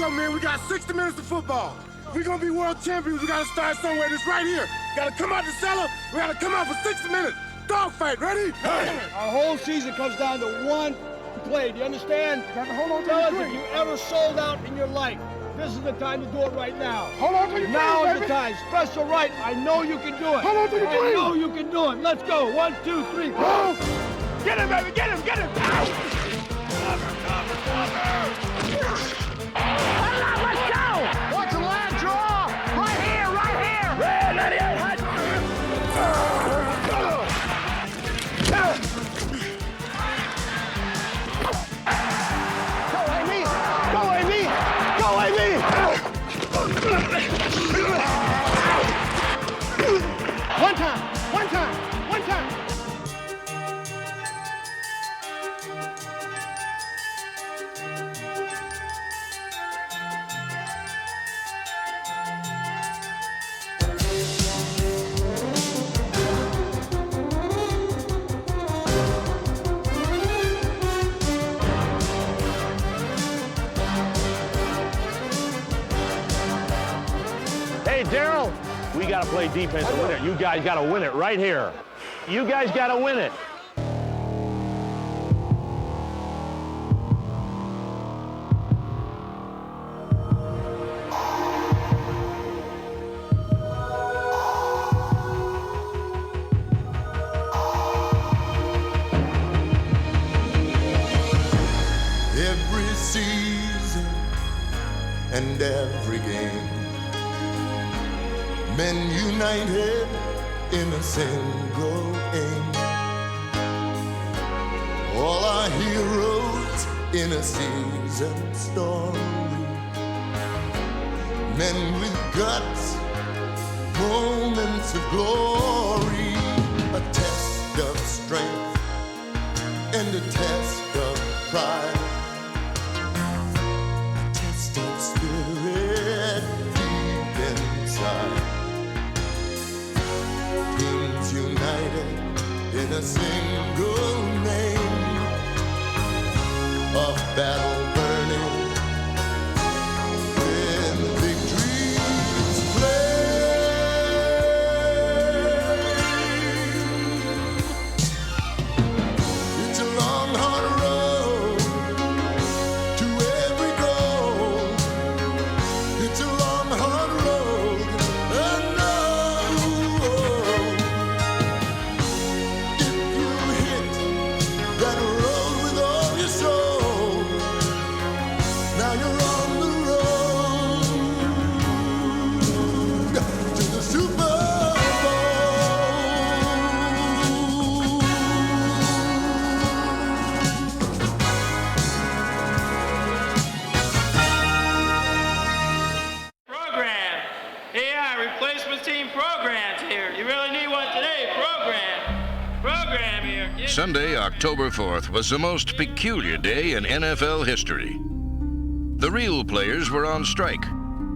go, man. We got 60 minutes of football. If we're going to be world champions, we got to start somewhere. This right here. Got to come out the cellar. We got to come out for 60 minutes. Dogfight, ready? Our whole season comes down to one play. Do you understand? Hold on to Fellas, your if drink. you ever sold out in your life, this is the time to do it right now. Hold on to your Now drink, is the baby. time. Special right. I know you can do it. Hold on to your I drink. know you can do it. Let's go. 1, 2, 3. Oh. Get him, baby. Get him. Get him. Ow. Let's go! Watch the line draw! Right here, right here! Red 98. Go, Amy! Go, Amy! Go, Amy! One time! One time! One time! Hey, Daryl, we got to play defense and win it. You guys got to win it right here. You guys got to win it. Every season and every game, men united in a single aim. All our heroes in a season story, men with guts, moments of glory, a test of strength and a test of pride, a test of spirit deep inside. Teams united in a single name, a battle burning when victories flame. It's a long, hard road to every goal. It's a long, hard road, I know. If you hit that road with all your soul, now you're on the road to the Super Bowl. Program. AI replacement team programs here. You really need one today. Program here. Sunday, October 4th, was the most peculiar day in NFL history. The real players were on strike,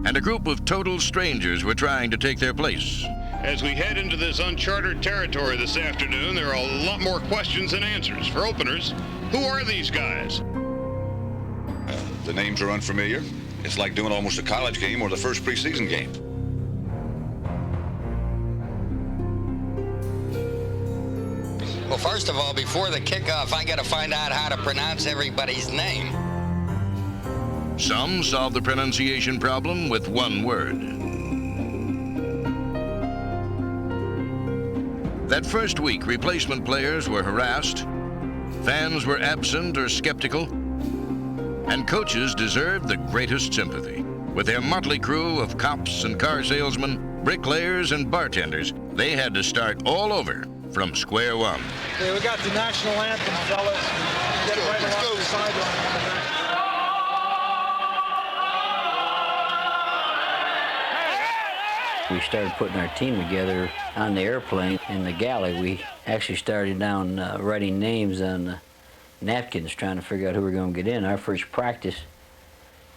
and a group of total strangers were trying to take their place. As we head into this uncharted territory this afternoon, there are a lot more questions than answers. For openers, who are these guys? The names are unfamiliar. It's like doing almost a college game or the first preseason game. Well, first of all, before the kickoff, I got to find out how to pronounce everybody's name. Some solved the pronunciation problem with one word. That first week, replacement players were harassed, fans were absent or skeptical, and coaches deserved the greatest sympathy. With their motley crew of cops and car salesmen, bricklayers and bartenders, they had to start all over from square one. Okay, we got the national anthem, fellas. Get it right along the sideline. We started putting our team together on the airplane in the galley. We actually started down writing names on napkins, trying to figure out who we're going to get in. Our first practice,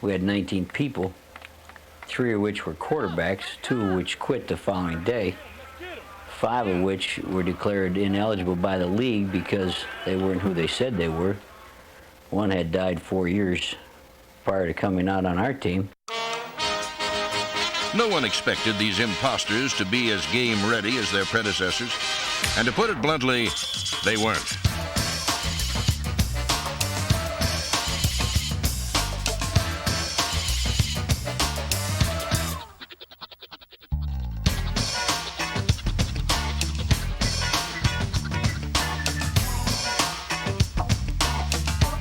we had 19 people, 3 of which were quarterbacks, 2 of which quit the following day, 5 of which were declared ineligible by the league because they weren't who they said they were. One had died 4 years prior to coming out on our team. No one expected these imposters to be as game-ready as their predecessors. And to put it bluntly, they weren't.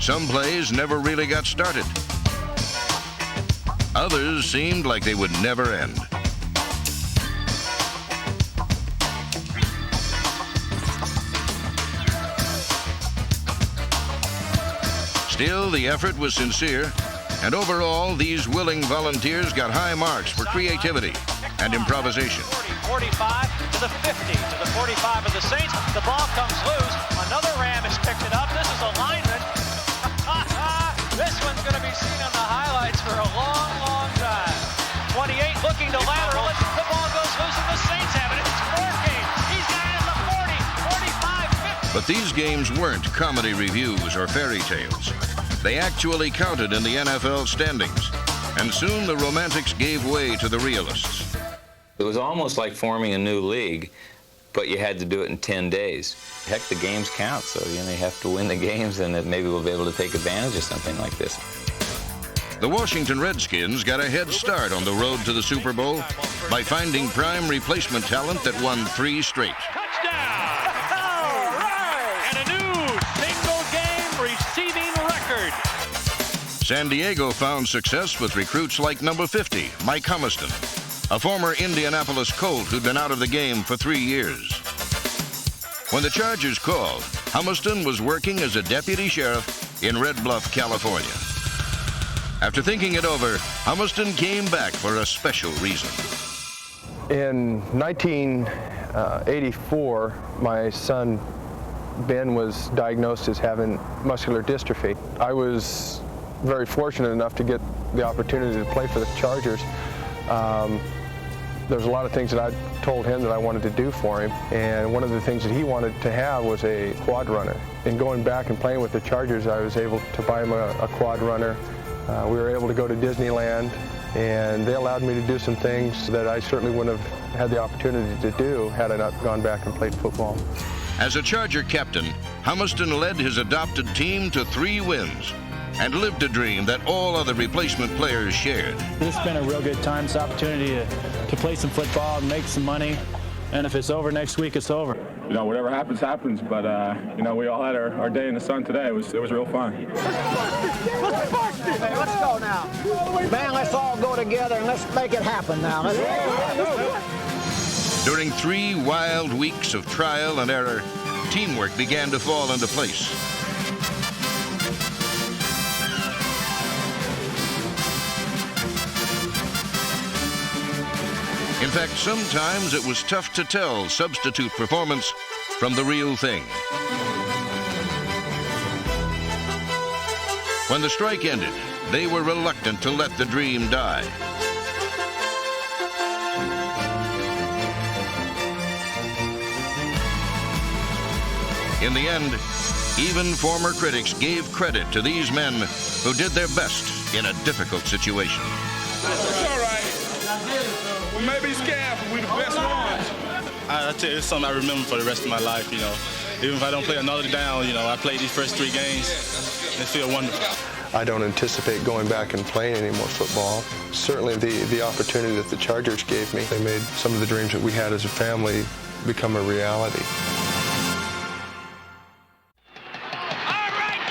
Some plays never really got started. Others seemed like they would never end. Still, the effort was sincere, and overall, these willing volunteers got high marks for creativity and improvisation. 45 to the 50 to the 45 of the Saints. The ball comes loose. Another Ram has picked it up. This is a lineman. This one's going to be seen on the highlights for a long, long time. 28 looking to lateral it. The ball goes loose and the Saints have it. It's Ford game. He's got it at the 40, 45, 50. But these games weren't comedy reviews or fairy tales. They actually counted in the NFL standings. And soon the romantics gave way to the realists. It was almost like forming a new league, but you had to do it in 10 days. Heck, the games count, so you have to win the games, and then maybe we'll be able to take advantage of something like this. The Washington Redskins got a head start on the road to the Super Bowl by finding prime replacement talent that won 3 straight. Touchdown! All right! And a new single-game receiving record. San Diego found success with recruits like number 50, Mike Humiston, a former Indianapolis Colt who'd been out of the game for 3 years. When the Chargers called, Humiston was working as a deputy sheriff in Red Bluff, California. After thinking it over, Humiston came back for a special reason. In 1984, my son Ben was diagnosed as having muscular dystrophy. I was very fortunate enough to get the opportunity to play for the Chargers. There's a lot of things that I told him that I wanted to do for him, and one of the things that he wanted to have was a quad runner. In going back and playing with the Chargers, I was able to buy him a quad runner. We were able to go to Disneyland, and they allowed me to do some things that I certainly wouldn't have had the opportunity to do had I not gone back and played football. As a Charger captain, Humiston led his adopted team to 3 wins and lived a dream that all other replacement players shared. This has been a real good time. It's an opportunity to play some football and make some money. And if it's over next week, it's over. You know, whatever happens, happens. But, you know, we all had our day in the sun today. It was real fun. Hey, let's go now. Man, let's all go together and let's make it happen now. Let's go. During 3 wild weeks of trial and error, teamwork began to fall into place. In fact, sometimes it was tough to tell substitute performance from the real thing. When the strike ended, they were reluctant to let the dream die. In the end, even former critics gave credit to these men who did their best in a difficult situation. It's all right. We may be scared, but we're the best ones. I tell you, it's something I remember for the rest of my life, you know. Even if I don't play another down, you know, I played these first 3 games. It feels wonderful. I don't anticipate going back and playing any more football. Certainly the opportunity that the Chargers gave me, they made some of the dreams that we had as a family become a reality.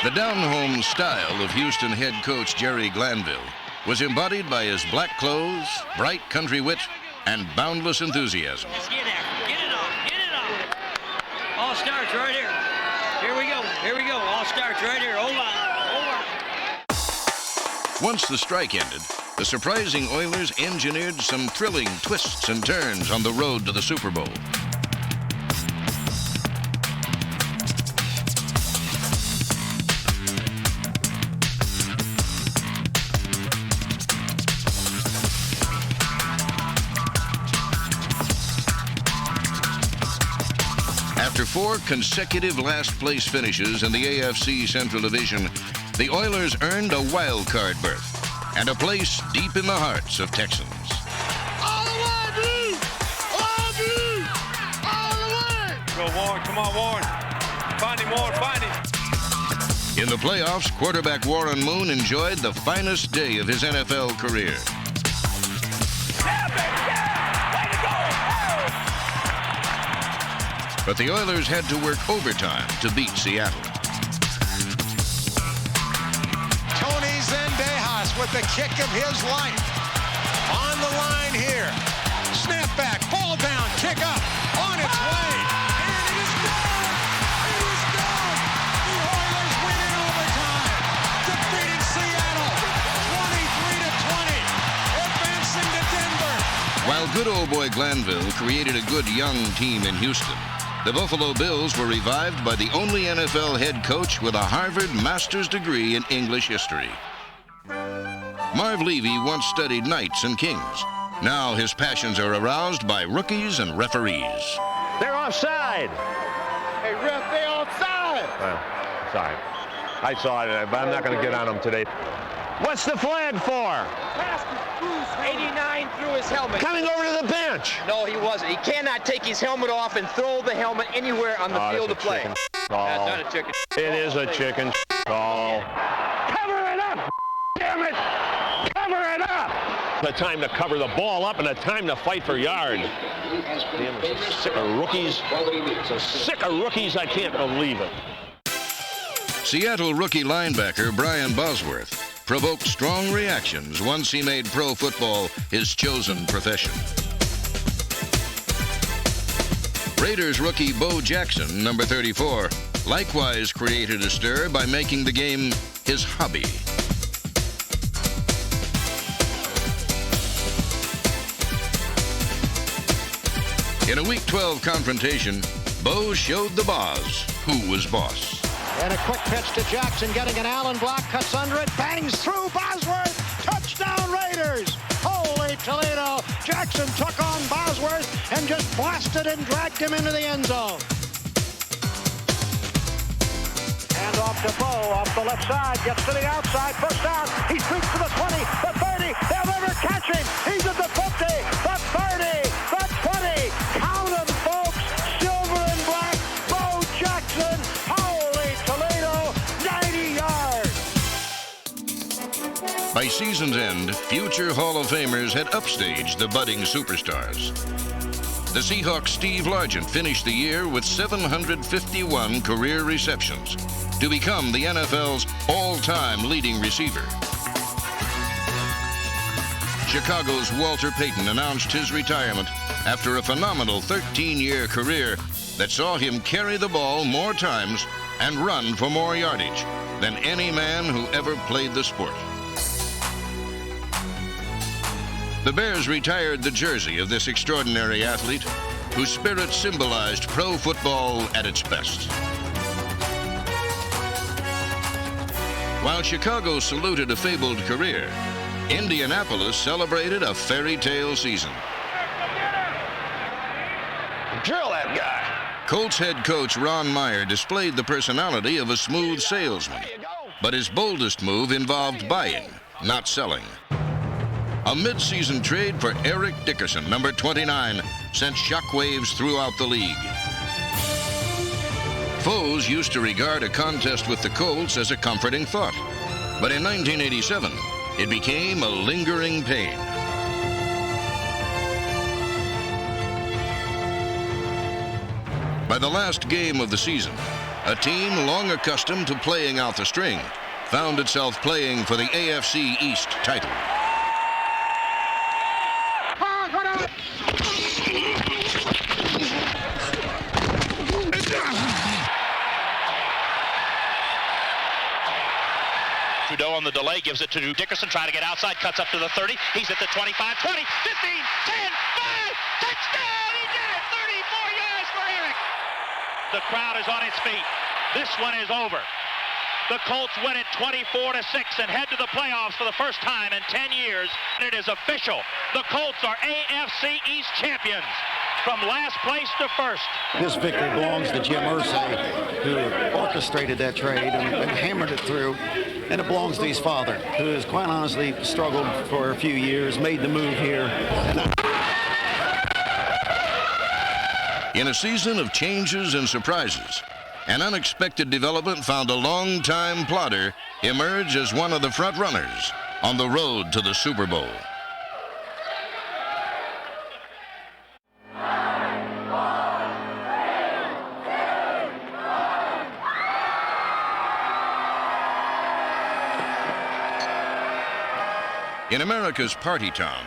The down-home style of Houston head coach Jerry Glanville was embodied by his black clothes, bright country wit, and boundless enthusiasm. Let's get after it. Get it on. Get it on. All starts right here. Here we go. Here we go. All starts right here. Hold on. Hold on. Once the strike ended, the surprising Oilers engineered some thrilling twists and turns on the road to the Super Bowl. After 4 consecutive last-place finishes in the AFC Central Division, the Oilers earned a wild card berth and a place deep in the hearts of Texans. All the way, Blue! All Blue! All the way! Go, Warren. Come on, Warren. Find him, Warren. Find him. In the playoffs, quarterback Warren Moon enjoyed the finest day of his NFL career. But the Oilers had to work overtime to beat Seattle. Tony Zendejas with the kick of his life. On the line here. Snap back, ball down, kick up, on its way. And it is gone! It is gone! The Oilers win in overtime. Defeating Seattle 23-20. Advancing to Denver. While good old boy Glanville created a good young team in Houston, the Buffalo Bills were revived by the only NFL head coach with a Harvard master's degree in English history. Marv Levy once studied knights and kings. Now his passions are aroused by rookies and referees. They're offside. Hey, ref, they offside. Well, sorry. I saw it, but I'm not going to get on them today. What's the flag for? 89 threw his helmet. Coming over to the bench. No, he wasn't. He cannot take his helmet off and throw the helmet anywhere on the field of play. Call. That's not a chicken. It is a chicken call. Cover it up, damn it! Cover it up! The time to cover the ball up and the time to fight for yard. Damn, I'm so sick of rookies. So sick of rookies, I can't believe it. Seattle rookie linebacker Brian Bosworth provoked strong reactions once he made pro football his chosen profession. Raiders rookie Bo Jackson, number 34, likewise created a stir by making the game his hobby. In a Week 12 confrontation, Bo showed the boss who was boss. And a quick pitch to Jackson, getting an Allen block, cuts under it, bangs through Bosworth. Touchdown Raiders! Holy Toledo! Jackson took on Bosworth and just blasted and dragged him into the end zone. Hand off to Bo, off the left side, gets to the outside, first down. He streaks to the 20, the 30. They'll never catch him. He's at the 50, the 30, the 20. Count them, folks. Silver and black. Bo Jackson. Holy Toledo, 90 yards. By season's end, future Hall of Famers had upstaged the budding superstars. The Seahawks' Steve Largent finished the year with 751 career receptions to become the NFL's all-time leading receiver. Chicago's Walter Payton announced his retirement after a phenomenal 13-year career that saw him carry the ball more times and run for more yardage than any man who ever played the sport. The Bears retired the jersey of this extraordinary athlete, whose spirit symbolized pro football at its best. While Chicago saluted a fabled career, Indianapolis celebrated a fairy tale season. Drill that guy. Colts head coach Ron Meyer displayed the personality of a smooth salesman, but his boldest move involved buying, not selling. A mid-season trade for Eric Dickerson, number 29, sent shockwaves throughout the league. Foes used to regard a contest with the Colts as a comforting thought, but in 1987, it became a lingering pain. By the last game of the season, a team long accustomed to playing out the string found itself playing for the AFC East title. Trudeau on the delay gives it to Dickerson, trying to get outside, cuts up to the 30. He's at the 25, 20, 15, 10, 5, touchdown! He did it! 34 yards for Eric. The crowd is on its feet. This one is over. The Colts win it 24-6 and head to the playoffs for the first time in 10 years. And it is official. The Colts are AFC East champions. from last place to first. This victory belongs to Jim Irsay, who orchestrated that trade and hammered it through. And it belongs to his father, who has quite honestly struggled for a few years, made the move here. In a season of changes and surprises, an unexpected development found a long-time plodder emerge as one of the front runners on the road to the Super Bowl. In America's party town,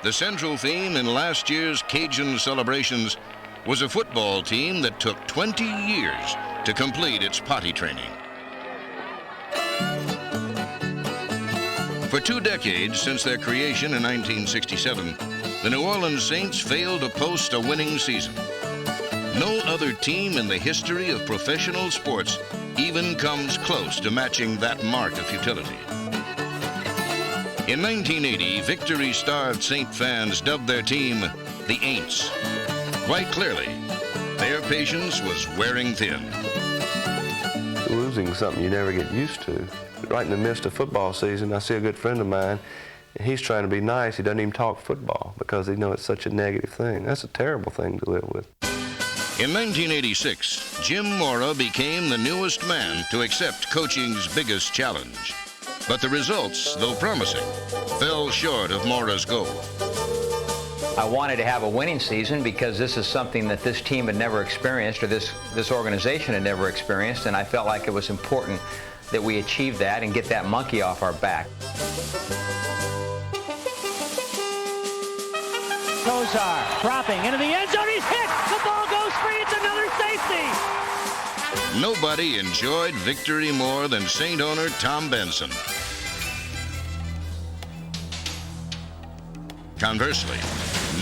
the central theme in last year's Cajun celebrations was a football team that took 20 years to complete its potty training. For 2 decades since their creation in 1967, the New Orleans Saints failed to post a winning season. No other team in the history of professional sports even comes close to matching that mark of futility. In 1980, victory-starved Saint fans dubbed their team the Aints. Quite clearly, their patience was wearing thin. Losing is something you never get used to. Right in the midst of football season, I see a good friend of mine, and he's trying to be nice. He doesn't even talk football because he knows it's such a negative thing. That's a terrible thing to live with. In 1986, Jim Mora became the newest man to accept coaching's biggest challenge. But the results, though promising, fell short of Mora's goal. I wanted to have a winning season because this is something that this team had never experienced, or this organization had never experienced, and I felt like it was important that we achieve that and get that monkey off our back. Kozar dropping into the end zone. He's hit. The ball goes free. It's another safety. Nobody enjoyed victory more than Saint owner Tom Benson. Conversely,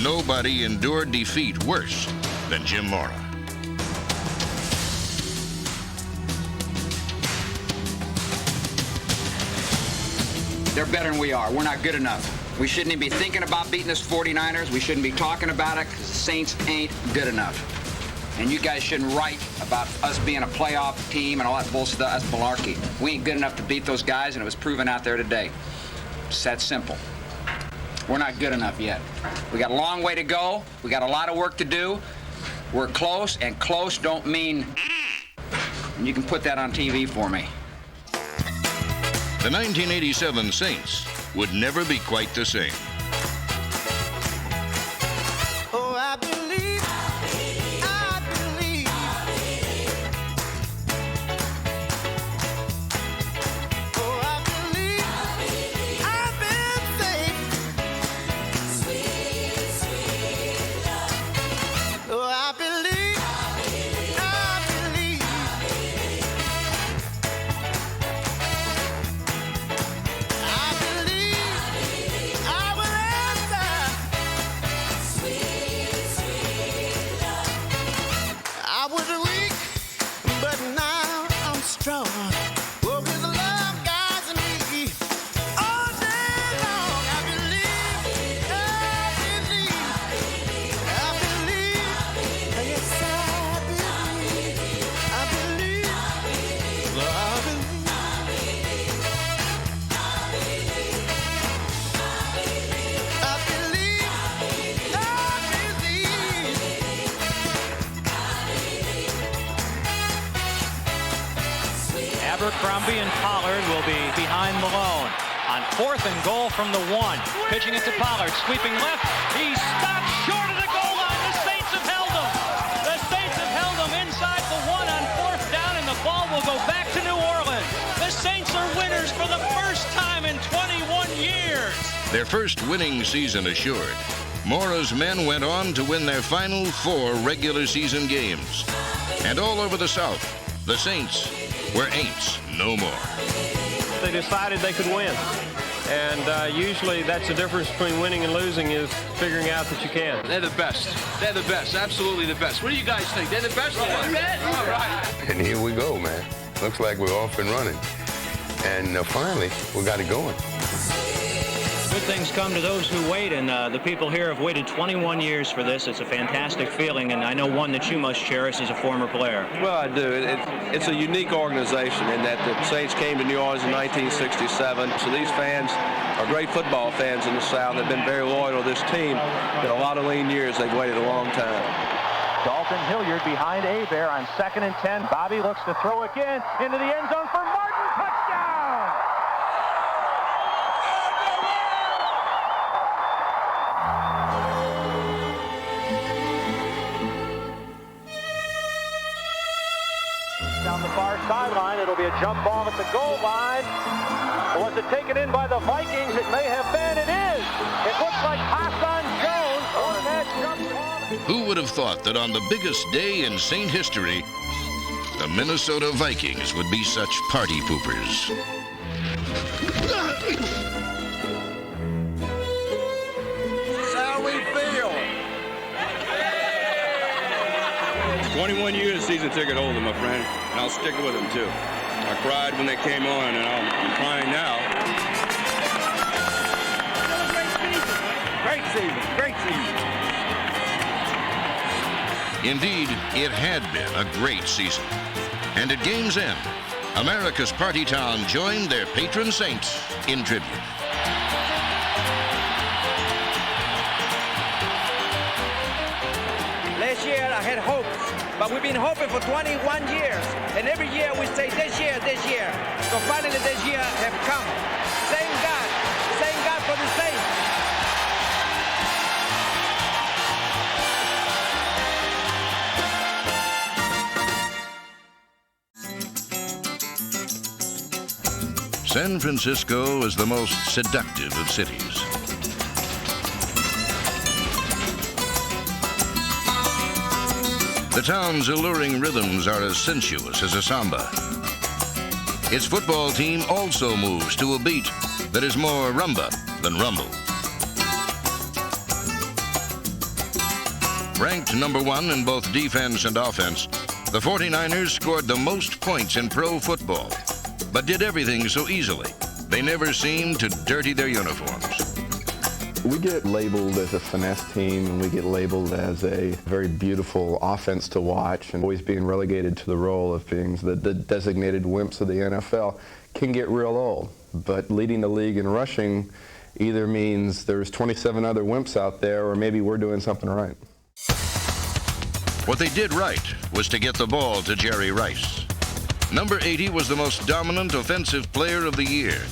nobody endured defeat worse than Jim Mora. They're better than we are. We're not good enough. We shouldn't even be thinking about beating this 49ers. We shouldn't be talking about it because the Saints ain't good enough. And you guys shouldn't write about us being a playoff team and all that bullshit. That's malarkey. We ain't good enough to beat those guys, and it was proven out there today. It's that simple. We're not good enough yet. We got a long way to go. We got a lot of work to do. We're close, and close don't mean. And you can put that on TV for me. The 1987 Saints would never be quite the same. Oh, I believe, I believe. Oh, I believe, I've been saved. Sweet, sweet love. Oh, I believe, I believe. I believe I will answer. Sweet, sweet love. I was weak, but now I'm strong. Oh, with the love guides me all day long. I believe, I believe, I believe, yes, I believe, I believe, I Abercrombie and Pollard will be behind Malone. On 4th and goal from the 1. Pitching it to Pollard, sweeping left. He stopped short of the goal line. The Saints have held him. The Saints have held him inside the 1 on 4th down, and the ball will go back to New Orleans. The Saints are winners for the first time in 21 years. Their first winning season assured, Mora's men went on to win their final 4 regular season games. And all over the South, the Saints were Aints no more. They decided they could win. And usually that's the difference between winning and losing, is figuring out that you can. They're the best. They're the best. Absolutely the best. What do you guys think? They're the best? All right. And here we go, man. Looks like we're off and running. And finally, we got it going. The Good things come to those who wait, and the people here have waited 21 years for this. It's a fantastic feeling, and I know one that you must cherish as a former player. Well, I do. It's a unique organization in that the Saints came to New Orleans in 1967, so these fans are great football fans in the South. They've been very loyal to this team. In a lot of lean years, they've waited a long time. Dalton Hilliard behind Hebert on 2nd and 10. Bobby looks to throw again into the end zone for Martin. Touchdown! Down the far sideline, it'll be a jump ball at the goal line. Was it taken in by the Vikings? It may have been. It is. It looks like Hassan Jones on that jump ball. Who would have thought that on the biggest day in Saint history, the Minnesota Vikings would be such party poopers? 21 years season ticket holder, my friend, and I'll stick with them too. I cried when they came on, and I'm crying now. Great season, great season. Indeed, it had been a great season. And at game's end, America's party town joined their patron saints in tribute. Last year I had hopes, but we've been hoping for 21 years. And every year we say this year. So finally this year have come. Thank God for the Saints. San Francisco is the most seductive of cities. The town's alluring rhythms are as sensuous as a samba. Its football team also moves to a beat that is more rumba than rumble. Ranked number 1 in both defense and offense, the 49ers scored the most points in pro football, but did everything so easily. They never seemed to dirty their uniforms. We get labeled as a finesse team, and we get labeled as a very beautiful offense to watch, and always being relegated to the role of being the designated wimps of the NFL can get real old. But leading the league in rushing either means there's 27 other wimps out there, or maybe we're doing something right. What they did right was to get the ball to Jerry Rice. Number 80 was the most dominant offensive player of the year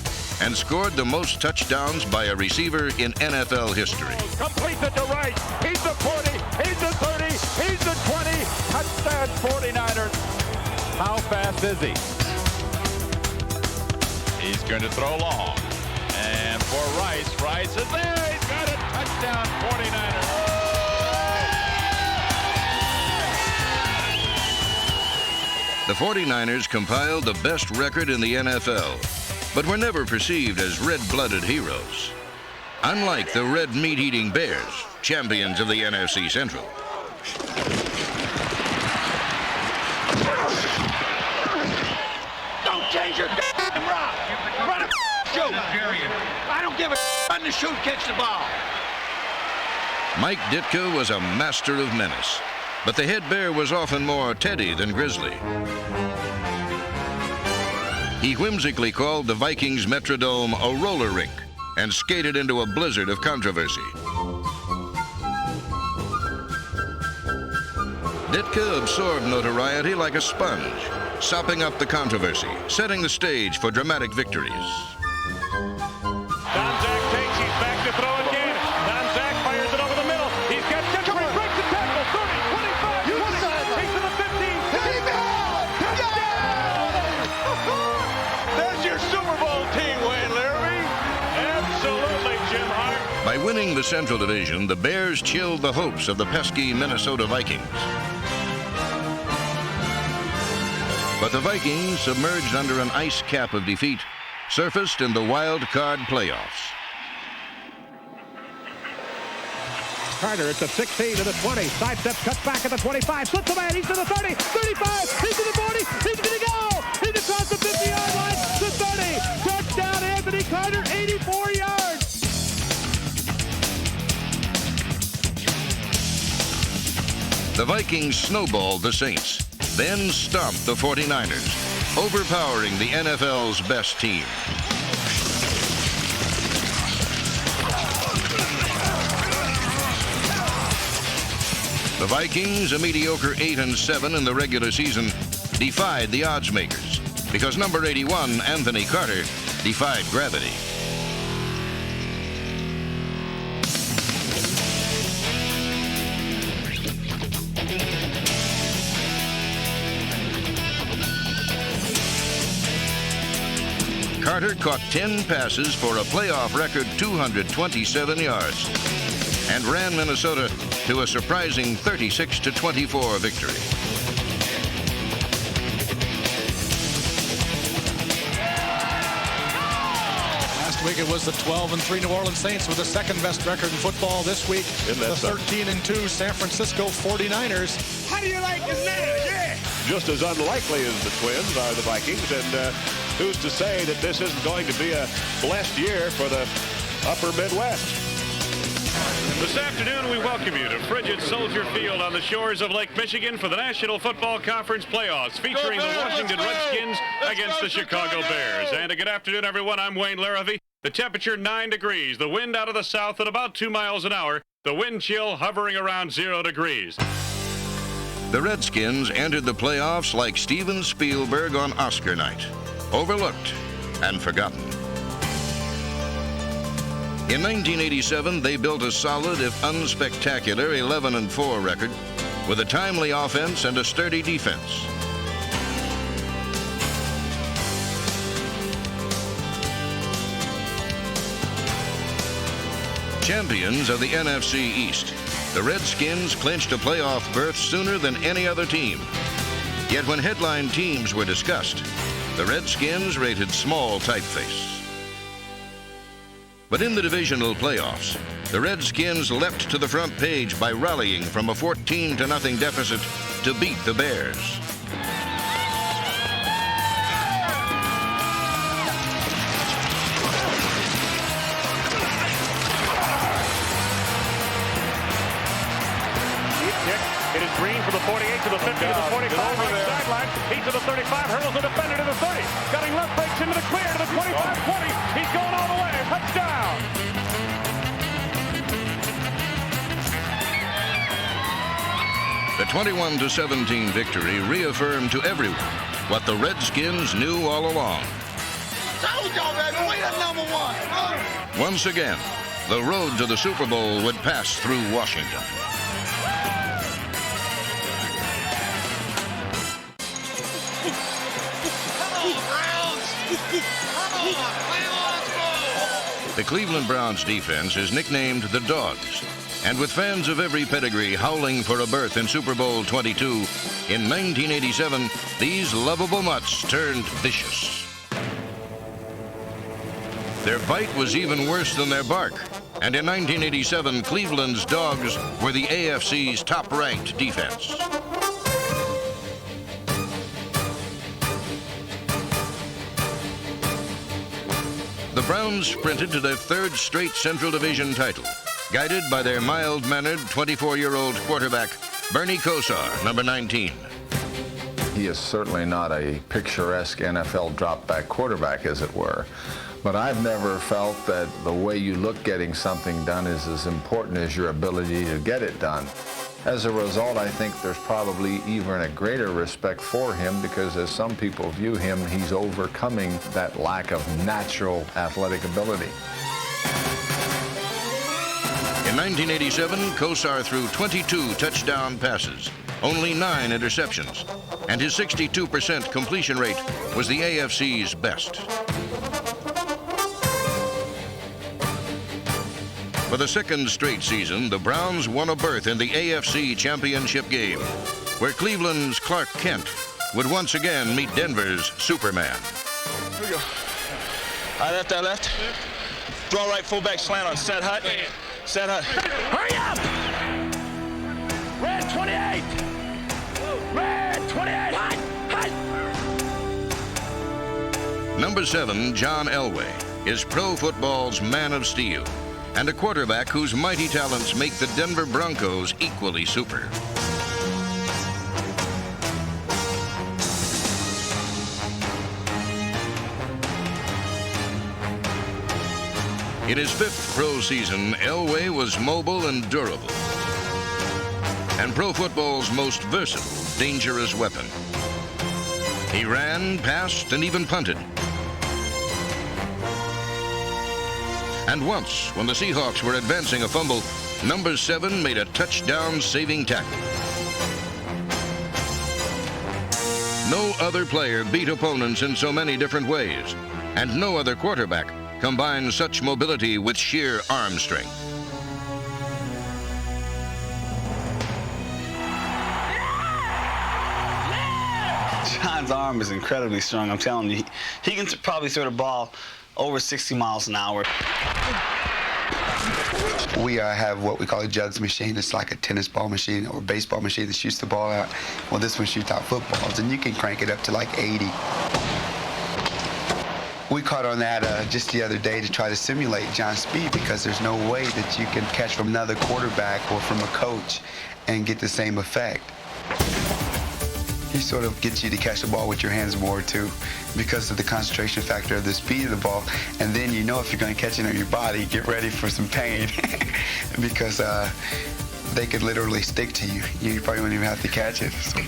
and scored the most touchdowns by a receiver in NFL history. Completes it to Rice. He's the 40. He's the 30. He's the 20. Touchdown 49ers. How fast is he? He's going to throw long. And for Rice, Rice is there. He's got a touchdown 49ers. The 49ers compiled the best record in the NFL, but were never perceived as red-blooded heroes. Unlike the red meat-eating Bears, champions of the NFC Central. Don't change your damn rock. Run a shoot. I don't give a run the shoot, catch the ball. Mike Ditka was a master of menace, but the head bear was often more Teddy than Grizzly. He whimsically called the Vikings Metrodome a roller rink and skated into a blizzard of controversy. Ditka absorbed notoriety like a sponge, sopping up the controversy, setting the stage for dramatic victories. Donzak takes, he's back to throw again. Donzak fires it over the middle. He's got Jeffrey, breaks the tackle, 30, 25, 20, takes to the 15. There's your Super Bowl team, Wayne Larrabee. Absolutely, Jim Hart. By winning the Central Division, the Bears chilled the hopes of the pesky Minnesota Vikings. But the Vikings, submerged under an ice cap of defeat, surfaced in the wild card playoffs. Carter at the 16 to the 20. Sidesteps, cuts back at the 25. Slips the man. He's to the 30, 35. He's to the 40. He's going to go. He's across the 50-yard line. The 30. Touchdown, Anthony Carter, 84 yards. The Vikings snowballed the Saints, then stomped the 49ers, overpowering the NFL's best team. The Vikings, a mediocre 8-7 in the regular season, defied the odds makers because number 81, Anthony Carter, defied gravity. Carter caught 10 passes for a playoff record 227 yards and ran Minnesota to a surprising 36-24 victory. Last week it was the 12-3 New Orleans Saints with the second-best record in football. This week, the 13-2 San Francisco 49ers. How do you like this man? Yeah! Just as unlikely as the Twins are the Vikings, and who's to say that this isn't going to be a blessed year for the upper Midwest? This afternoon, we welcome you to frigid Soldier Field on the shores of Lake Michigan for the National Football Conference playoffs featuring the Washington Redskins against the Chicago Bears. And a good afternoon, everyone. I'm Wayne Larrivee. The temperature 9 degrees, the wind out of the south at about 2 miles an hour, the wind chill hovering around 0 degrees. The Redskins entered the playoffs like Steven Spielberg on Oscar night, overlooked and forgotten. In 1987, they built a solid, if unspectacular, 11-4 record with a timely offense and a sturdy defense. Champions of the NFC East, the Redskins clinched a playoff berth sooner than any other team. Yet when headline teams were discussed, the Redskins rated small typeface. But in the divisional playoffs, the Redskins leapt to the front page by rallying from a 14-0 deficit to beat the Bears. It is Green from the 48 to the 50 to the 45 right sideline. He's to the 35, hurdles the defender to the 30. Cutting left, breaks into the clear to the 25-20. He's going all the way. Touchdown. The 21-17 victory reaffirmed to everyone what the Redskins knew all along. Told y'all, baby, we the number one. Once again, the road to the Super Bowl would pass through Washington. The Cleveland Browns defense is nicknamed the Dogs, and with fans of every pedigree howling for a berth in Super Bowl XXII, in 1987, these lovable mutts turned vicious. Their bite was even worse than their bark, and in 1987, Cleveland's Dogs were the AFC's top-ranked defense. The Browns sprinted to their third straight Central Division title, guided by their mild-mannered 24-year-old quarterback, Bernie Kosar, number 19. He is certainly not a picturesque NFL drop-back quarterback, as it were. But I've never felt that the way you look getting something done is as important as your ability to get it done. As a result, I think there's probably even a greater respect for him because as some people view him, he's overcoming that lack of natural athletic ability. In 1987, Kosar threw 22 touchdown passes, only 9 interceptions, and his 62% completion rate was the AFC's best. For the second straight season, the Browns won a berth in the AFC Championship game, where Cleveland's Clark Kent would once again meet Denver's Superman. Here we go. I left. Draw right, fullback slant on set hut. Set hut. Hurry up! Red 28! Red 28! Number 7, John Elway, is pro football's man of steel, and a quarterback whose mighty talents make the Denver Broncos equally super. In his 5th pro season, Elway was mobile and durable, and pro football's most versatile, dangerous weapon. He ran, passed, and even punted. And once, when the Seahawks were advancing a fumble, number 7 made a touchdown-saving tackle. No other player beat opponents in so many different ways, and no other quarterback combined such mobility with sheer arm strength. John's arm is incredibly strong, I'm telling you. He can probably throw the ball over 60 miles an hour. We have what we call a jugs machine. It's like a tennis ball machine or a baseball machine that shoots the ball out. Well, this one shoots out footballs, and you can crank it up to like 80. We caught on that just the other day to try to simulate John's speed, because there's no way that you can catch from another quarterback or from a coach and get the same effect. He sort of gets you to catch the ball with your hands more, too, because of the concentration factor of the speed of the ball. And then you know if you're going to catch it on your body, get ready for some pain, because they could literally stick to you. You probably wouldn't even have to catch it. So.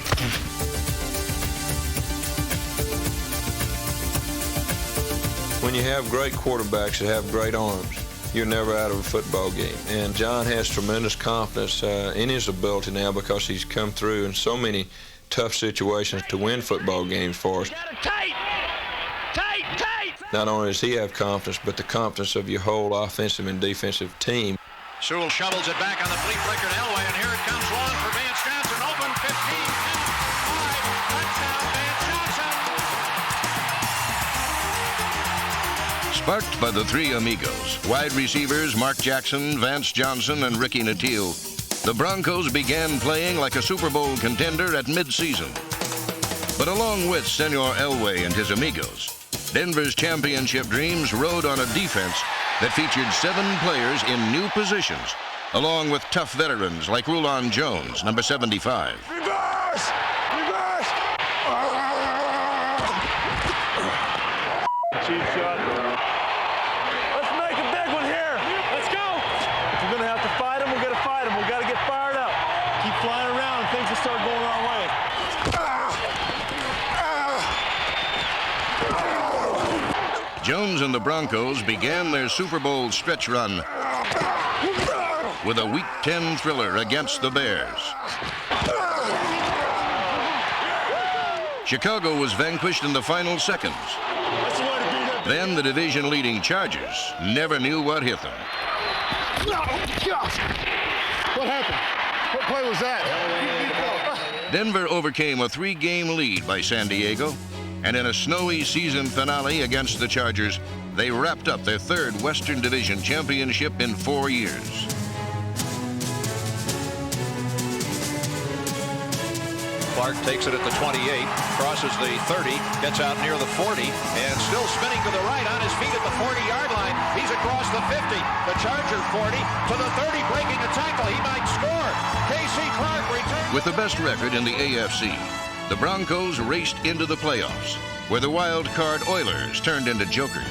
When you have great quarterbacks that have great arms, you're never out of a football game. And John has tremendous confidence in his ability now, because he's come through in so many tough situations to win football games for us. Tight! Not only does he have confidence, but the confidence of your whole offensive and defensive team. Sewell shovels it back on the flea flicker to Elway, and here it comes long for Vance Johnson. Open 15, 5, touchdown Vance Johnson. Sparked by the 3 amigos, wide receivers Mark Jackson, Vance Johnson, and Ricky Natile, the Broncos began playing like a Super Bowl contender at midseason. But along with Senor Elway and his amigos, Denver's championship dreams rode on a defense that featured 7 players in new positions, along with tough veterans like Rulon Jones, number 75. Reverse! Reverse! Cheap shot. Let's make a big one here. Let's go. If we're going to have to fight them, we're going to fight them. We've got to get fired up. Keep flying around, and things will start going our way. Jones and the Broncos began their Super Bowl stretch run with a Week 10 thriller against the Bears. Chicago was vanquished in the final seconds. Then the division-leading Chargers never knew what hit them. What happened? What play was that? Denver overcame a 3-game lead by San Diego, and in a snowy season finale against the Chargers, they wrapped up their 3rd Western Division championship in 4 years. Clark takes it at the 28, crosses the 30, gets out near the 40, and still spinning to the right on his feet at the 40-yard line. He's across the 50, the Charger 40, to the 30, breaking a tackle. He might score. K.C. Clark returns. With the best record in the AFC, the Broncos raced into the playoffs, where the wild card Oilers turned into jokers.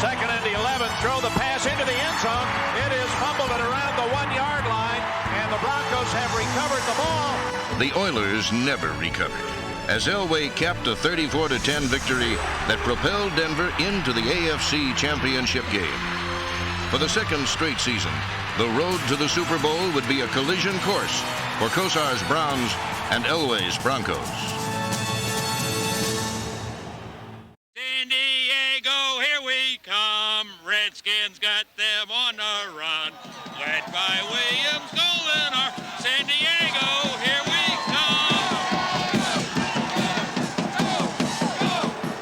2nd and 11, throw the pass into the end zone. It is fumbled at around the 1-yard line, and the Broncos have recovered the ball. The Oilers never recovered, as Elway capped a 34-10 victory that propelled Denver into the AFC Championship game. For the 2nd straight season, the road to the Super Bowl would be a collision course for Kosar's Browns and Elway's Broncos. San Diego, here we come. Redskins got them on the run. Led by Williams, Golden, San Diego, here we come.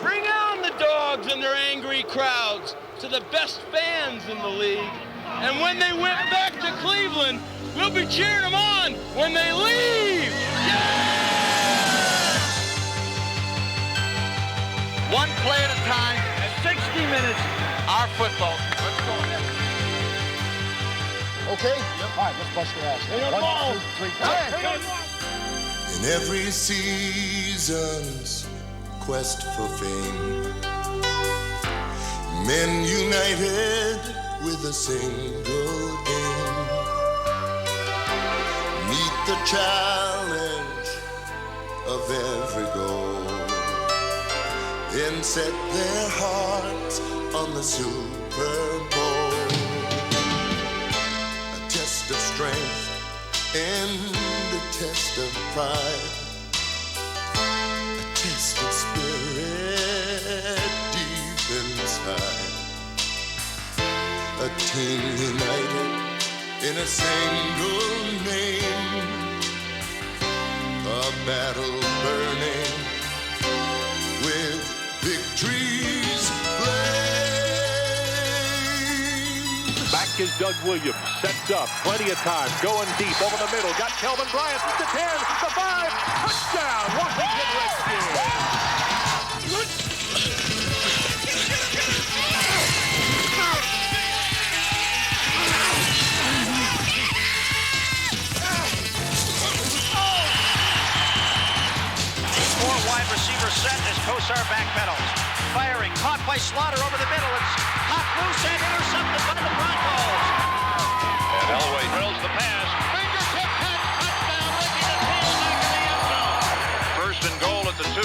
Bring on the dogs and their angry crowds to the best fans in the league. And when they went back to Cleveland, we'll be cheering them on when they leave. One play at a time, 60 minutes, our football. Let's go. Okay? All right, let's bust their ass. 1, 2, 3, go. In every season's quest for fame, men united with a single aim. Meet the challenge of every goal, then set their hearts on the Super Bowl. A test of strength and a test of pride, a test of spirit deep inside. A team united in a single name, a battle burning with victories flame. Back is Doug Williams, sets up, plenty of time, going deep, over the middle, got Kelvin Bryant, the 10, the 5, touchdown, Washington Redskins. Wide receiver set as Kosar backpedals. Firing, caught by Slaughter over the middle. It's popped loose and intercepted by the Broncos. And Elway drills the pass. Fingertip catch, touchdown, Ricky, the tail back in the end zone. First and goal at the 2.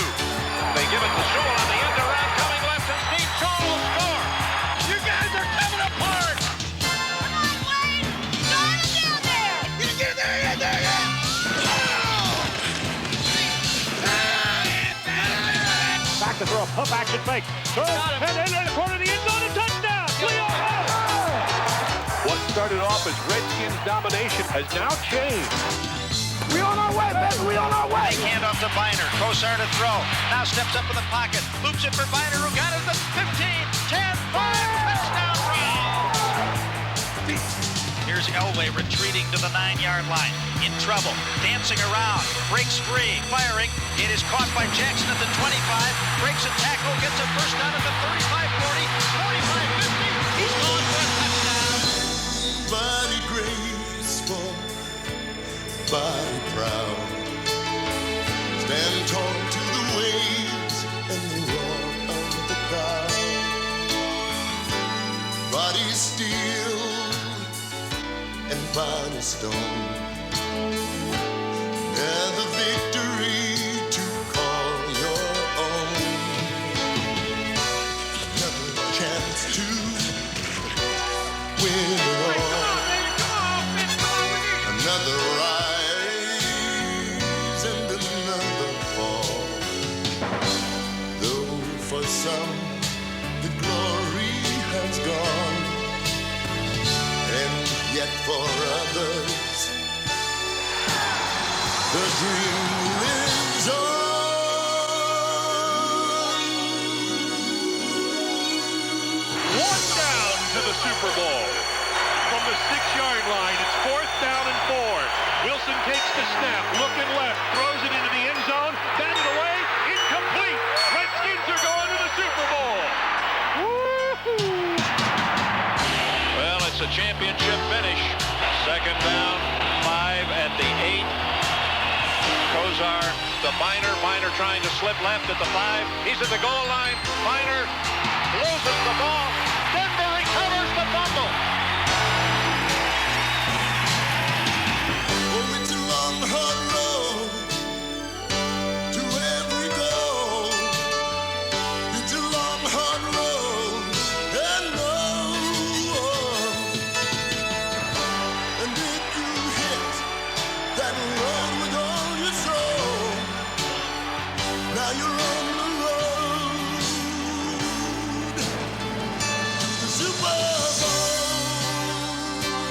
They give it to Sewell on the end around, coming left, and Steve Shaw will score. You guys are coming apart. Come on, Wade. Start it down there. Get there. Back to throw, pump action fake. Throw, and in the corner of the end zone, a touchdown. What started off as Redskins domination has now changed. We on our way, baby. We on our way. Big hand off to Biner. Kosar to throw. Now steps up in the pocket. Loops it for Biner, who got it at the 15, 10, 5. Touchdown, Browns. Here's Elway retreating to the 9-yard line. In trouble. Dancing around. Breaks free. Firing. It is caught by Jackson at the 25. Breaks a tackle. Gets a first down at the 35, 40, 45, 50. He's going for a touchdown. Body graceful, body proud. Stand tall to the waves and the roar of the crowd. Body steel and body stone. And the victory to call your own. Another chance to win it all. Another rise and another fall. Though for some the glory has gone, and yet for others the dream lives on. One down to the Super Bowl. From the 6-yard line, it's 4th down and 4. Wilson takes the snap, looking left, throws it into the end zone, batted away, incomplete. Redskins are going to the Super Bowl. Woo-hoo. Well, it's a championship finish. 2nd down, 5 at the 8. Kosar, the Biner trying to slip left at the 5. He's at the goal line. Biner loses the ball. Denver recovers the fumble. Oh, it's a long, hard road to every goal. It's a long, hard road, and and if you hit that road with all your soul, now you're on the road to the Super Bowl.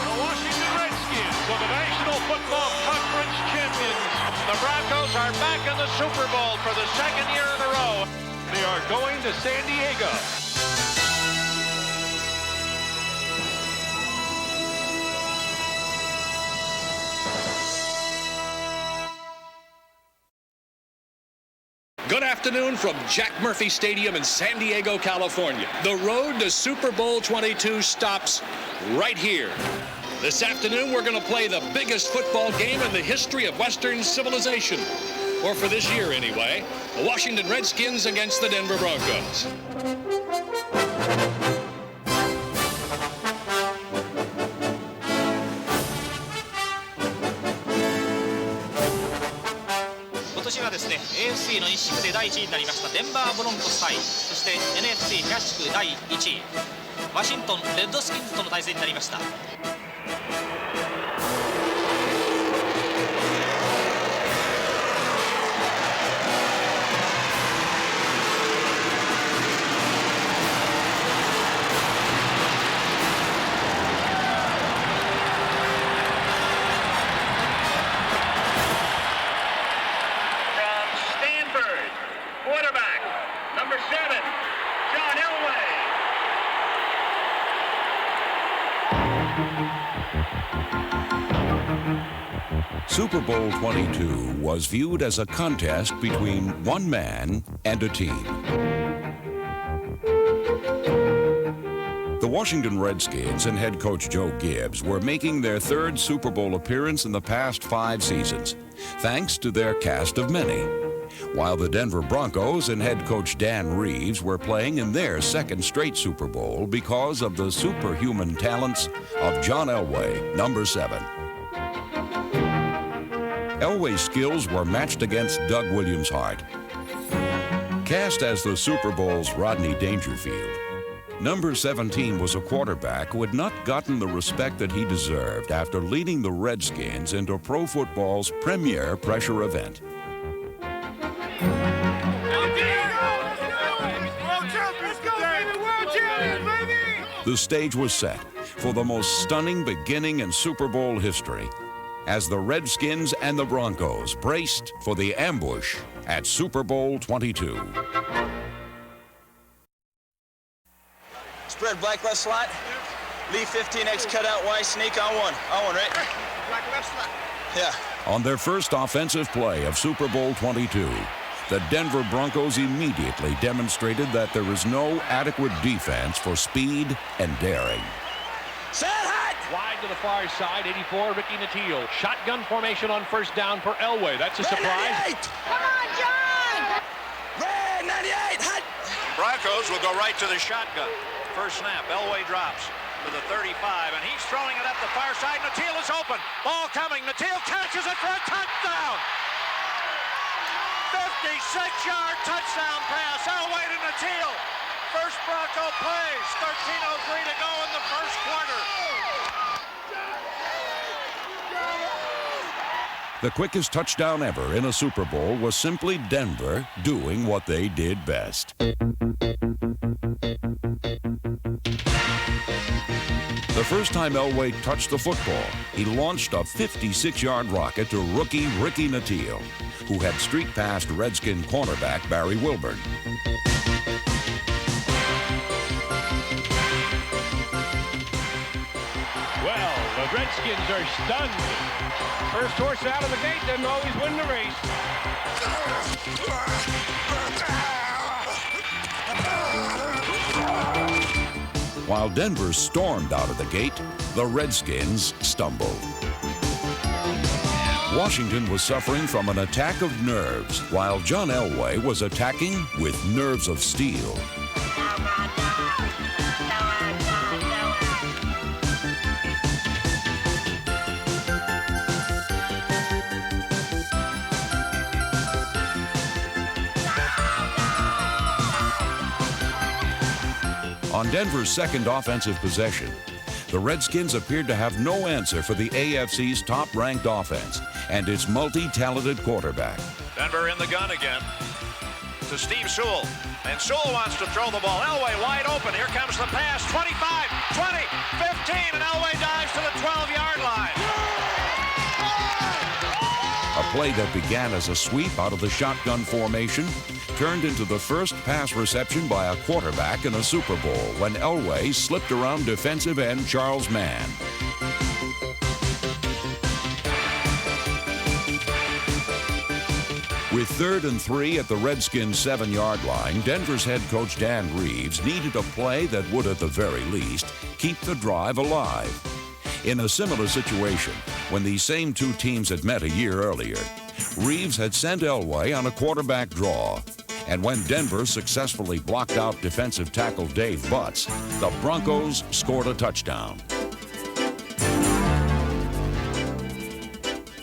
The Washington Redskins are the National Football Conference champions. The Broncos are back in the Super Bowl for the 2nd year in a row. They are going to San Diego. Good afternoon from Jack Murphy Stadium in San Diego, California. The road to Super Bowl XXII stops right here. This afternoon, we're going to play the biggest football game in the history of Western civilization. Or for this year, anyway. The Washington Redskins against the Denver Broncos. NFC の一地区で第1位になりましたデンバーブロンコス対、そして NFC 東地区第1位ワシントンレッドスキンズとの対戦になりました。Super Bowl XXII was viewed as a contest between one man and a team. The Washington Redskins and head coach Joe Gibbs were making their third Super Bowl appearance in the past 5 seasons, thanks to their cast of many, while the Denver Broncos and head coach Dan Reeves were playing in their second straight Super Bowl because of the superhuman talents of John Elway, number 7. Elway's skills were matched against Doug Williams' heart. Cast as the Super Bowl's Rodney Dangerfield, number 17 was a quarterback who had not gotten the respect that he deserved after leading the Redskins into pro football's premier pressure event. The stage was set for the most stunning beginning in Super Bowl history as the Redskins and the Broncos braced for the ambush at Super Bowl XXII. Spread black left slot. Leave 15X cut out Y sneak on one. On one, right? Black left slot. Yeah. On their first offensive play of Super Bowl XXII, the Denver Broncos immediately demonstrated that there is no adequate defense for speed and daring. Set hot! Wide to the far side, 84, Ricky Nattiel. Shotgun formation on first down for Elway. That's a surprise. Come on, John! Red 98, hot! Broncos will go right to the shotgun. First snap, Elway drops to the 35, and he's throwing it up the far side. Nattiel is open. Ball coming. Nattiel catches it for a touchdown. 56-yard touchdown pass. Elway to Nattiel. First Bronco plays. 13:03 to go in the first quarter. The quickest touchdown ever in a Super Bowl was simply Denver doing what they did best. The first time Elway touched the football, he launched a 56-yard rocket to rookie Ricky Nattiel, who had streak past Redskin cornerback Barry Wilburn. Well, the Redskins are stunned. First horse out of the gate doesn't always win the race. While Denver stormed out of the gate, the Redskins stumbled. Washington was suffering from an attack of nerves, while John Elway was attacking with nerves of steel. On Denver's second offensive possession, the Redskins appeared to have no answer for the AFC's top-ranked offense and its multi-talented quarterback. Denver in the gun again to Steve Sewell. And Sewell wants to throw the ball. Elway wide open. Here comes the pass. 25, 20, 15, and Elway dives to the 12-yard line. A play that began as a sweep out of the shotgun formation turned into the first pass reception by a quarterback in a Super Bowl when Elway slipped around defensive end Charles Mann. With 3rd and 3 at the Redskins' 7-yard line, Denver's head coach Dan Reeves needed a play that would, at the very least, keep the drive alive. In a similar situation, when these same two teams had met a year earlier, Reeves had sent Elway on a quarterback draw. And when Denver successfully blocked out defensive tackle Dave Butts, the Broncos scored a touchdown.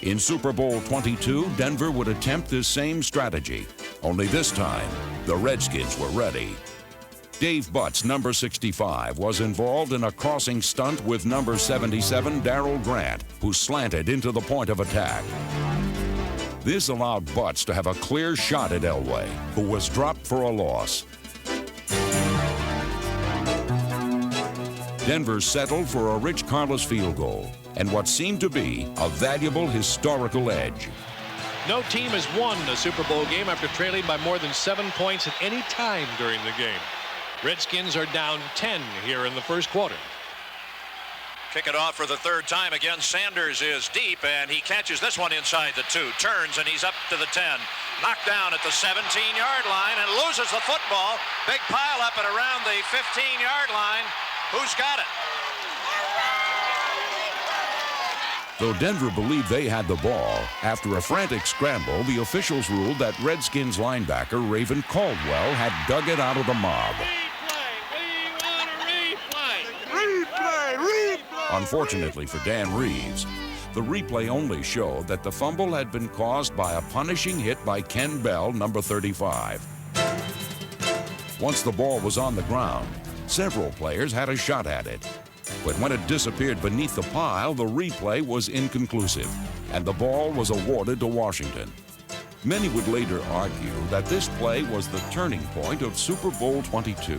In Super Bowl XXII, Denver would attempt this same strategy, Only this time, the Redskins were ready. Dave Butts, number 65, was involved in a crossing stunt with number 77, Darrell Grant, who slanted into the point of attack. This allowed Butts to have a clear shot at Elway, who was dropped for a loss. Denver settled for a Rich Carlos field goal and what seemed to be a valuable historical edge. No team has won a Super Bowl game after trailing by more than 7 points at any time during the game. Redskins are down 10 here in the first quarter. Kick it off for the third time again. Sanders is deep, and he catches this one inside the 2. Turns, and he's up to the 10. Knocked down at the 17-yard line and loses the football. Big pile up and around the 15-yard line. Who's got it? Though Denver believed they had the ball, after a frantic scramble, the officials ruled that Redskins linebacker Raven Caldwell had dug it out of the mob. Unfortunately for Dan Reeves, the replay only showed that the fumble had been caused by a punishing hit by Ken Bell, number 35. Once the ball was on the ground, several players had a shot at it. But when it disappeared beneath the pile, the replay was inconclusive, and the ball was awarded to Washington. Many would later argue that this play was the turning point of Super Bowl XXII.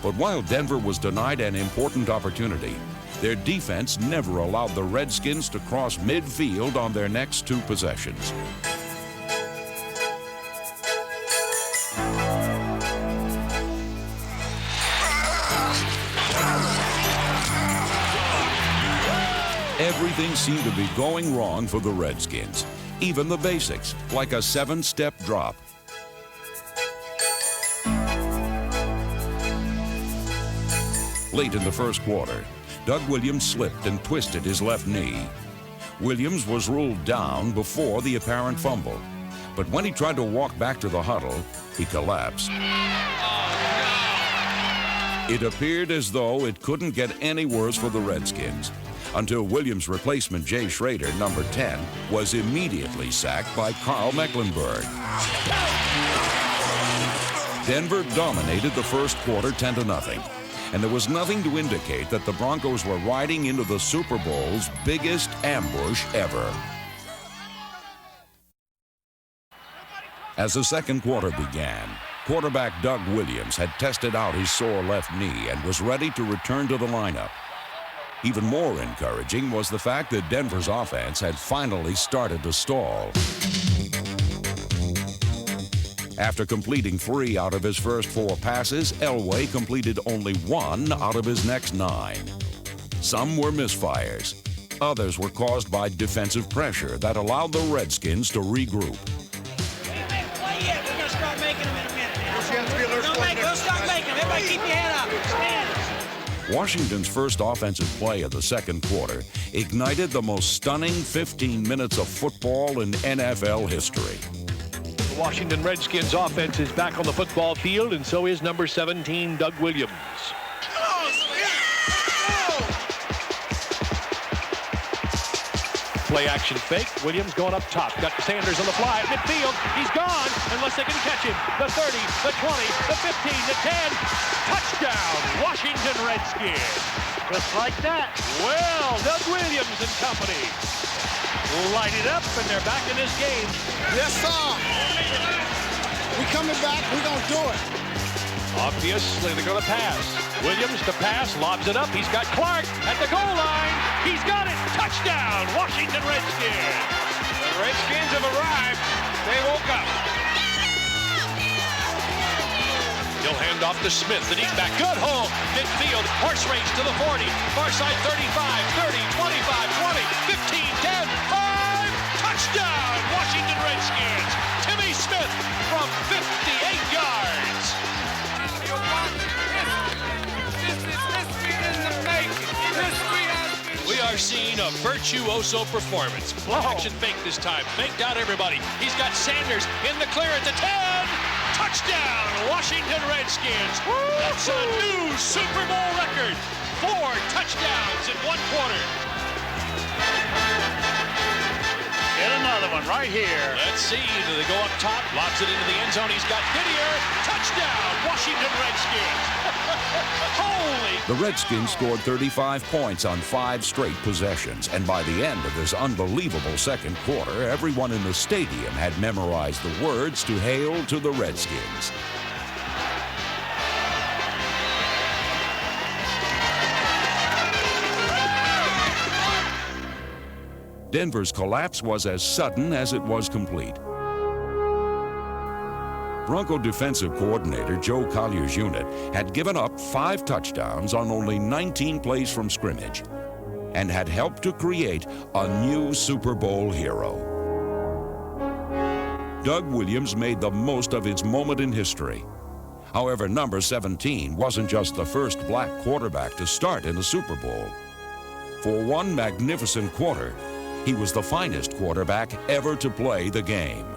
But while Denver was denied an important opportunity, their defense never allowed the Redskins to cross midfield on their next 2 possessions. Everything seemed to be going wrong for the Redskins, even the basics, like a 7-step drop. Late in the first quarter, Doug Williams slipped and twisted his left knee. Williams was ruled down before the apparent fumble, but when he tried to walk back to the huddle, he collapsed. It appeared as though it couldn't get any worse for the Redskins, until Williams' replacement, Jay Schrader, number 10, was immediately sacked by Carl Mecklenburg. Denver dominated the first quarter 10-0, and there was nothing to indicate that the Broncos were riding into the Super Bowl's biggest ambush ever. As the second quarter began, quarterback Doug Williams had tested out his sore left knee and was ready to return to the lineup. Even more encouraging was the fact that Denver's offense had finally started to stall. After completing 3 out of his first 4 passes, Elway completed only 1 out of his next 9. Some were misfires. Others were caused by defensive pressure that allowed the Redskins to regroup. We're going to start making them in a minute. We'll start making them. Everybody keep your head up. Stand. Washington's first offensive play of the second quarter ignited the most stunning 15 minutes of football in NFL history. The Washington Redskins offense is back on the football field, and so is number 17, Doug Williams. Play action fake. Williams going up top. Got Sanders on the fly at midfield. He's gone unless they can catch him. The 30, the 20, the 15, the 10. Touchdown, Washington Redskins. Just like that. Well, Doug Williams and company light it up, and they're back in this game. Yes, sir. We coming back. We're going to do it. Obviously, they're going to pass. Williams to pass, lobs it up. He's got Clark at the goal line. He's got it. Touchdown, Washington Redskins. The Redskins have arrived. They woke up. He'll hand off to Smith, the deep back. Good hole. Midfield. Horse race to the 40. Far side 35, 30, 25, 20, 15, 10, 5. Touchdown, Washington Redskins. Timmy Smith from 58 yards. We are seeing a virtuoso performance. Action fake this time. Faked out everybody. He's got Sanders in the clear at the 10. Touchdown, Washington Redskins. That's a new Super Bowl record. 4 touchdowns in 1 quarter. Get another one. one right here. Let's see. Do they go up top? Lobs it into the end zone. He's got Didier. Touchdown, Washington Redskins. Holy! The Redskins scored 35 points on 5 straight possessions, and by the end of this unbelievable second quarter, everyone in the stadium had memorized the words to hail to the Redskins. Denver's collapse was as sudden as it was complete. Bronco defensive coordinator Joe Collier's unit had given up 5 touchdowns on only 19 plays from scrimmage and had helped to create a new Super Bowl hero. Doug Williams made the most of its moment in history. However, number 17 wasn't just the first black quarterback to start in a Super Bowl. For one magnificent quarter, he was the finest quarterback ever to play the game.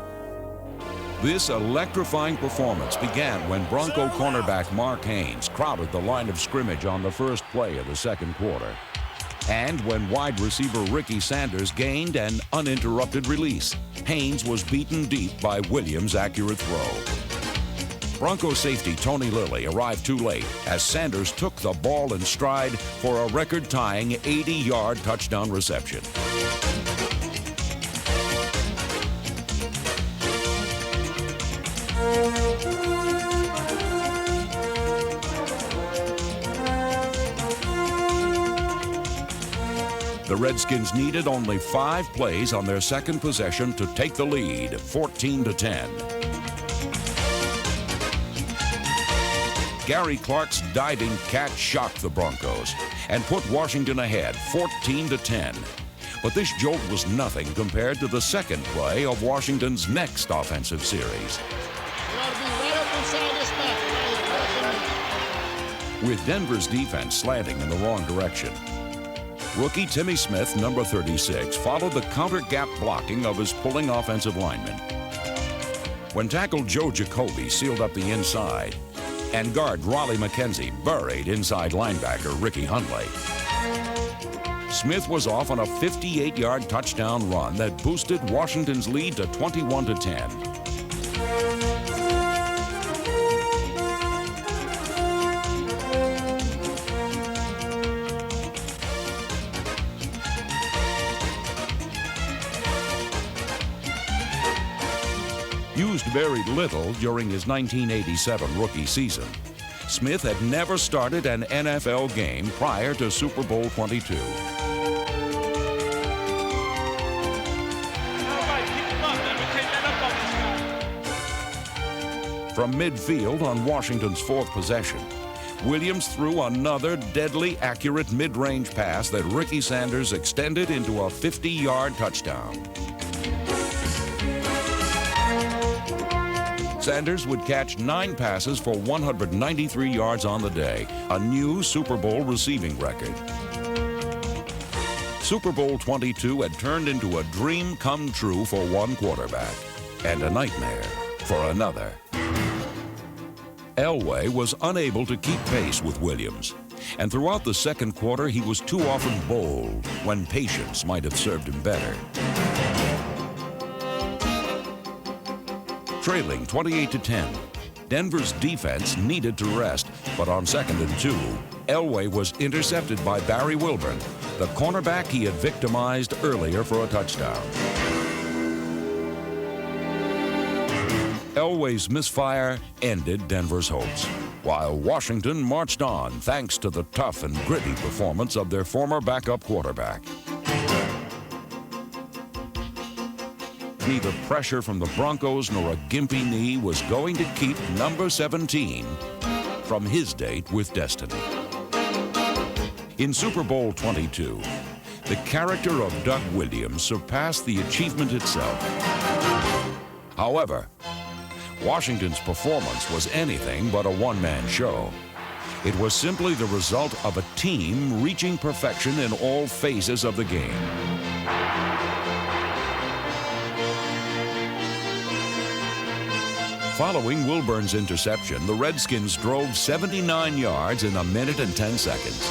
This electrifying performance began when Bronco cornerback Mark Haynes crowded the line of scrimmage on the first play of the second quarter, and when wide receiver Ricky Sanders gained an uninterrupted release. Haynes was beaten deep by Williams' accurate throw. Bronco safety Tony Lilly arrived too late as Sanders took the ball in stride for a record-tying 80-yard touchdown reception. The Redskins needed only 5 plays on their second possession to take the lead, 14-10. Gary Clark's diving catch shocked the Broncos and put Washington ahead, 14-10. But this jolt was nothing compared to the second play of Washington's next offensive series. With Denver's defense slanting in the wrong direction, rookie Timmy Smith, number 36, followed the counter gap blocking of his pulling offensive lineman. When tackle Joe Jacoby sealed up the inside, and guard Raleigh McKenzie buried inside linebacker Ricky Hundley, Smith was off on a 58-yard touchdown run that boosted Washington's lead to 21-10. Used very little during his 1987 rookie season, Smith had never started an NFL game prior to Super Bowl XXII. From midfield on Washington's 4th possession, Williams threw another deadly accurate mid-range pass that Ricky Sanders extended into a 50-yard touchdown. Sanders would catch 9 passes for 193 yards on the day, a new Super Bowl receiving record. Super Bowl XXII had turned into a dream come true for one quarterback and a nightmare for another. Elway was unable to keep pace with Williams, and throughout the second quarter he was too often bold when patience might have served him better. Trailing 28-10, Denver's defense needed to rest, but on 2nd and 2, Elway was intercepted by Barry Wilburn, the cornerback he had victimized earlier for a touchdown. Elway's misfire ended Denver's hopes, while Washington marched on thanks to the tough and gritty performance of their former backup quarterback. Neither pressure from the Broncos nor a gimpy knee was going to keep number 17 from his date with destiny. In Super Bowl XXII, the character of Doug Williams surpassed the achievement itself. However, Washington's performance was anything but a one-man show. It was simply the result of a team reaching perfection in all phases of the game. Following Wilburn's interception, the Redskins drove 79 yards in 1 minute and 10 seconds.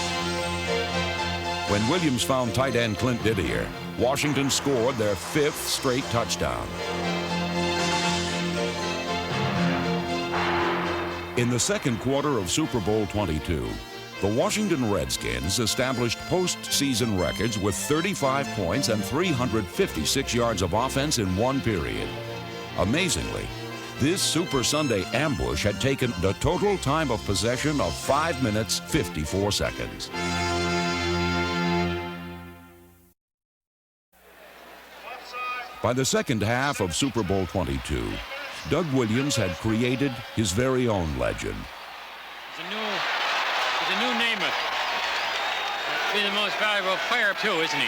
When Williams found tight end Clint Didier, Washington scored their 5th straight touchdown. In the second quarter of Super Bowl XXII, the Washington Redskins established postseason records with 35 points and 356 yards of offense in one period. Amazingly, this Super Sunday ambush had taken the total time of possession of 5 minutes, 54 seconds. By the second half of Super Bowl XXII, Doug Williams had created his very own legend. He's a new Namath. He'll be the most valuable player, too, isn't he?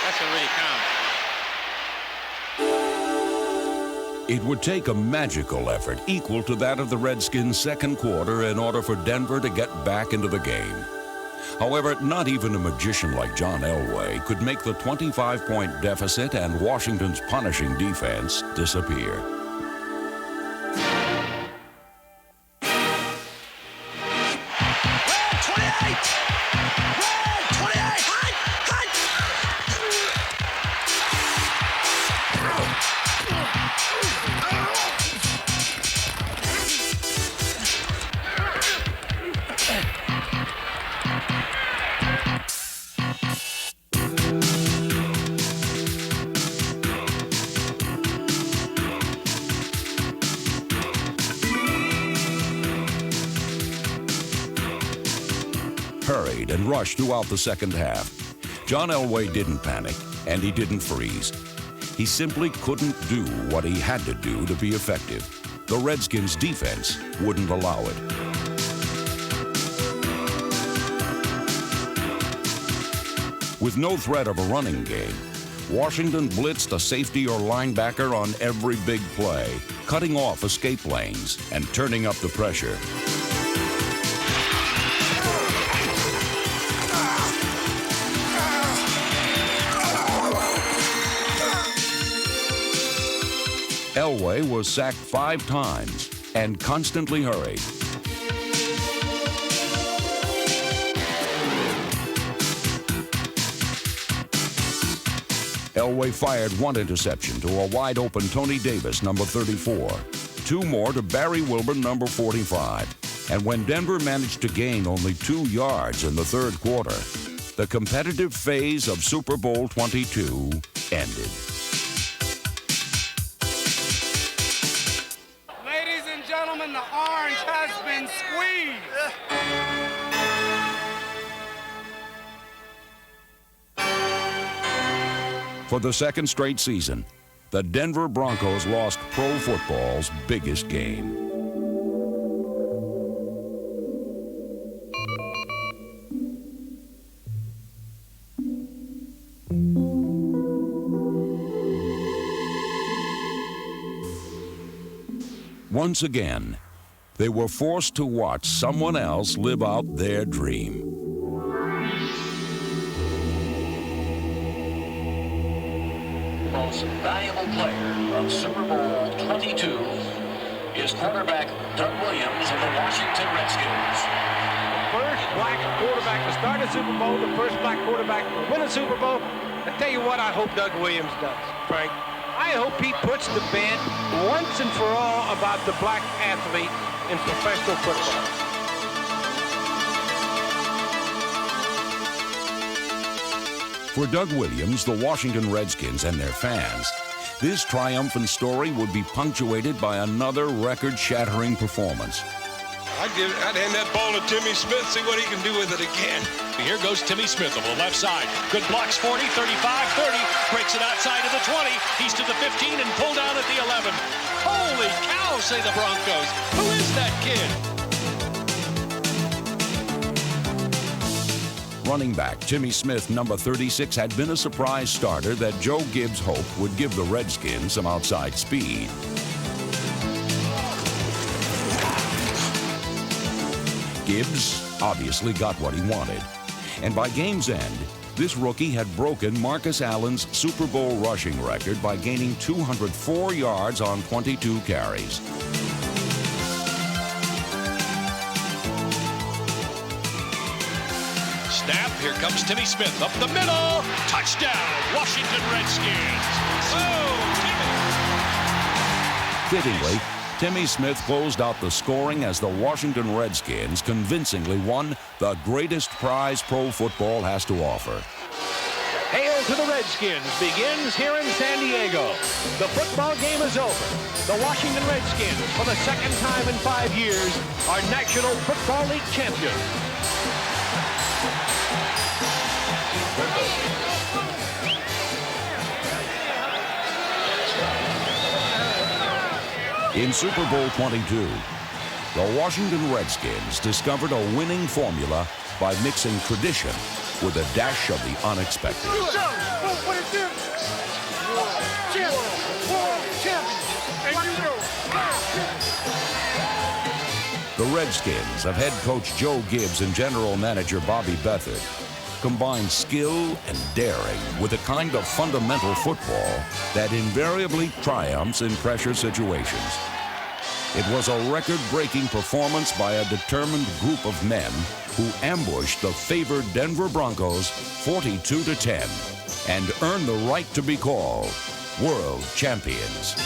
That's what really counts. It would take a magical effort equal to that of the Redskins' second quarter in order for Denver to get back into the game. However, not even a magician like John Elway could make the 25-point deficit and Washington's punishing defense disappear. Hurried and rushed throughout the second half. John Elway didn't panic, and he didn't freeze. He simply couldn't do what he had to do to be effective. The Redskins' defense wouldn't allow it. With no threat of a running game, Washington blitzed a safety or linebacker on every big play, cutting off escape lanes and turning up the pressure. Elway was sacked 5 times and constantly hurried. Elway fired 1 interception to a wide-open Tony Davis, number 34, 2 more to Barry Wilburn, number 45. And when Denver managed to gain only 2 yards in the third quarter, the competitive phase of Super Bowl XXII ended. Ladies and gentlemen, the orange has been squeezed. For the second straight season, the Denver Broncos lost pro football's biggest game. Once again, they were forced to watch someone else live out their dream. Most valuable player of Super Bowl XXII is quarterback Doug Williams of the Washington Redskins. First black quarterback to start a Super Bowl, the first black quarterback to win a Super Bowl. I tell you what I hope Doug Williams does, Frank. I hope he puts to bed once and for all about the black athlete in professional football. For Doug Williams, the Washington Redskins, and their fans, this triumphant story would be punctuated by another record-shattering performance. I'd hand that ball to Timmy Smith, see what he can do with it again. Here goes Timmy Smith on the left side. Good blocks, 40, 35, 30. Breaks it outside of the 20. He's to the 15 and pulled down at the 11. Holy cow, say the Broncos. Who is that kid? Running back Timmy Smith, number 36, had been a surprise starter that Joe Gibbs hoped would give the Redskins some outside speed. Gibbs obviously got what he wanted. And by game's end, this rookie had broken Marcus Allen's Super Bowl rushing record by gaining 204 yards on 22 carries. Snap, here comes Timmy Smith up the middle. Touchdown, Washington Redskins. Fittingly, Timmy Smith closed out the scoring as the Washington Redskins convincingly won the greatest prize pro football has to offer. Hail to the Redskins begins here in San Diego. The football game is over. The Washington Redskins, for the second time in 5 years, are National Football League champions. In Super Bowl XXII, the Washington Redskins discovered a winning formula by mixing tradition with a dash of the unexpected. The Redskins of head coach Joe Gibbs and general manager Bobby Beathard combined skill and daring with a kind of fundamental football that invariably triumphs in pressure situations. It was a record-breaking performance by a determined group of men who ambushed the favored Denver Broncos 42-10 and earned the right to be called world champions.